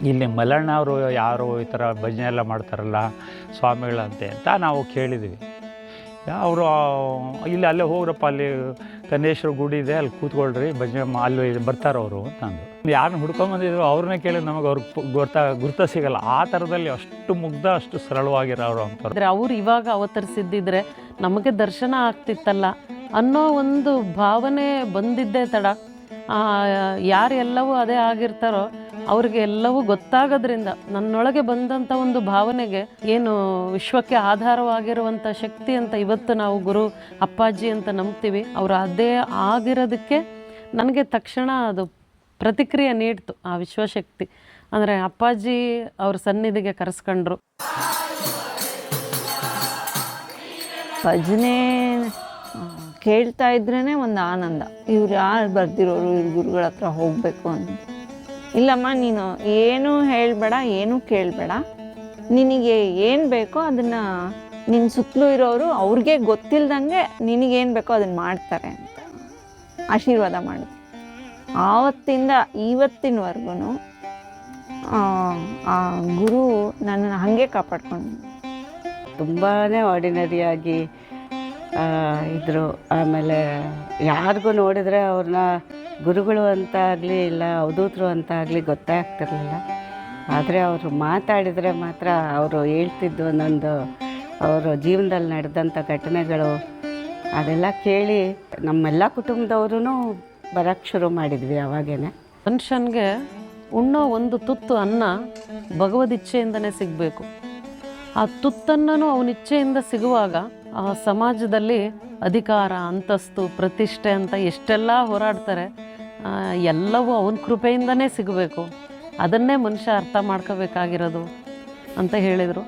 ಇಲ್ಲಿ ಮಲ್ಲಣ್ಣ ಅವರು ಯಾರು ಈ ಥರ ಭಜನೆ ಎಲ್ಲ ಮಾಡ್ತಾರಲ್ಲ ಸ್ವಾಮಿಗಳಂತೆ ಅಂತ ನಾವು ಕೇಳಿದ್ವಿ. ಅವರು ಇಲ್ಲಿ ಅಲ್ಲೇ ಹೋಗ್ರಪ್ಪ, ಅಲ್ಲಿ ಕನ್ನೇಶ್ವರ ಗುಡಿ ಇದೆ, ಅಲ್ಲಿ ಕೂತ್ಕೊಳ್ರಿ, ಭಜನೆ ಅಲ್ಲಿ ಬರ್ತಾರವರು ಅಂತ ಅಂದು. ಯಾರನ್ನ ಹುಡ್ಕೊಂಬಂದಿದ್ರು ಅವ್ರನ್ನೇ ಕೇಳಿದ್ರೆ ನಮಗೆ ಅವ್ರಿಗೆ ಗುರ್ತ ಸಿಗಲ್ಲ. ಆ ಥರದಲ್ಲಿ ಅಷ್ಟು ಮುಗ್ಧ, ಅಷ್ಟು ಸರಳವಾಗಿರೋರು ಅಂತಾರೆ. ಅವ್ರು ಇವಾಗ ಅವತರಿಸಿದ್ದಿದ್ರೆ ನಮಗೆ ದರ್ಶನ ಆಗ್ತಿತ್ತಲ್ಲ ಅನ್ನೋ ಒಂದು ಭಾವನೆ ಬಂದಿದ್ದೇ ತಡ. ಯಾರೆಲ್ಲವೂ ಅದೇ ಆಗಿರ್ತಾರೋ ಅವ್ರಿಗೆ ಎಲ್ಲವೂ ಗೊತ್ತಾಗೋದ್ರಿಂದ ನನ್ನೊಳಗೆ ಬಂದಂಥ ಒಂದು ಭಾವನೆಗೆ ಏನು ವಿಶ್ವಕ್ಕೆ ಆಧಾರವಾಗಿರುವಂಥ ಶಕ್ತಿ ಅಂತ ಇವತ್ತು ನಾವು ಗುರು ಅಪ್ಪಾಜಿ ಅಂತ ನಂಬ್ತೀವಿ. ಅವರು ಅದೇ ಆಗಿರೋದಕ್ಕೆ ನನಗೆ ತಕ್ಷಣ ಅದು ಪ್ರತಿಕ್ರಿಯೆ ನೀಡ್ತು ಆ ವಿಶ್ವಶಕ್ತಿ. ಅಂದರೆ ಅಪ್ಪಾಜಿ ಅವ್ರ ಸನ್ನಿಧಿಗೆ ಕರೆಸ್ಕೊಂಡ್ರು. ಭಜನೆ ಕೇಳ್ತಾ ಇದ್ರೇ ಒಂದು ಆನಂದ. ಇವ್ರು ಯಾರು ಬರ್ದಿರೋರು, ಇವ್ರ ಗುರುಗಳ ಹತ್ರ ಹೋಗಬೇಕು ಅಂತ. ಇಲ್ಲಮ್ಮ, ನೀನು ಏನೂ ಹೇಳಬೇಡ, ಏನೂ ಕೇಳಬೇಡ, ನಿನಗೆ ಏನು ಬೇಕೋ ಅದನ್ನು ನಿನ್ನ ಸುತ್ತಲೂ ಇರೋರು ಅವ್ರಿಗೆ ಗೊತ್ತಿಲ್ದಂಗೆ ನಿನಗೇನು ಬೇಕೋ ಅದನ್ನು ಮಾಡ್ತಾರೆ ಅಂತ ಆಶೀರ್ವಾದ ಮಾಡಿದ್ರು. ಆವತ್ತಿಂದ ಇವತ್ತಿನವರೆಗೂ ಆ ಗುರು ನನ್ನನ್ನು ಹಾಗೆ ಕಾಪಾಡ್ಕೊಂಡು ತುಂಬಾ ಆರ್ಡಿನರಿಯಾಗಿ ಇದ್ದರು. ಆಮೇಲೆ ಯಾರಿಗೂ ನೋಡಿದರೆ ಅವ್ರನ್ನ ಗುರುಗಳು ಅಂತ ಆಗಲಿ ಇಲ್ಲ ಅವಧೂತರು ಅಂತ ಆಗಲಿ ಗೊತ್ತಾಗ್ತಿರ್ಲಿಲ್ಲ. ಆದರೆ ಅವರು ಮಾತಾಡಿದರೆ ಮಾತ್ರ ಅವರು ಹೇಳ್ತಿದ್ದು ಒಂದೊಂದು ಅವರು ಜೀವನದಲ್ಲಿ ನಡೆದಂಥ ಘಟನೆಗಳು ಅದೆಲ್ಲ ಕೇಳಿ ನಮ್ಮೆಲ್ಲ ಕುಟುಂಬದವ್ರೂ ಬರೋಕ್ಕೆ ಶುರು ಮಾಡಿದ್ವಿ ಅವಾಗೇನೆ. ಮನುಷ್ಯನಿಗೆ ಉಣ್ಣೋ ಒಂದು ತುತ್ತು ಅನ್ನ ಭಗವದಿಚ್ಛೆಯಿಂದನೇ ಸಿಗಬೇಕು. ಆ ತುತ್ತನ್ನು ಅವನ ಇಚ್ಛೆಯಿಂದ ಸಿಗುವಾಗ ಆ ಸಮಾಜದಲ್ಲಿ ಅಧಿಕಾರ, ಅಂತಸ್ತು, ಪ್ರತಿಷ್ಠೆ ಅಂತ ಎಷ್ಟೆಲ್ಲ ಹೋರಾಡ್ತಾರೆ, ಎಲ್ಲವೂ ಅವನ ಕೃಪೆಯಿಂದನೇ ಸಿಗಬೇಕು. ಅದನ್ನೇ ಮನುಷ್ಯ ಅರ್ಥ ಮಾಡ್ಕೋಬೇಕಾಗಿರೋದು ಅಂತ ಹೇಳಿದರು.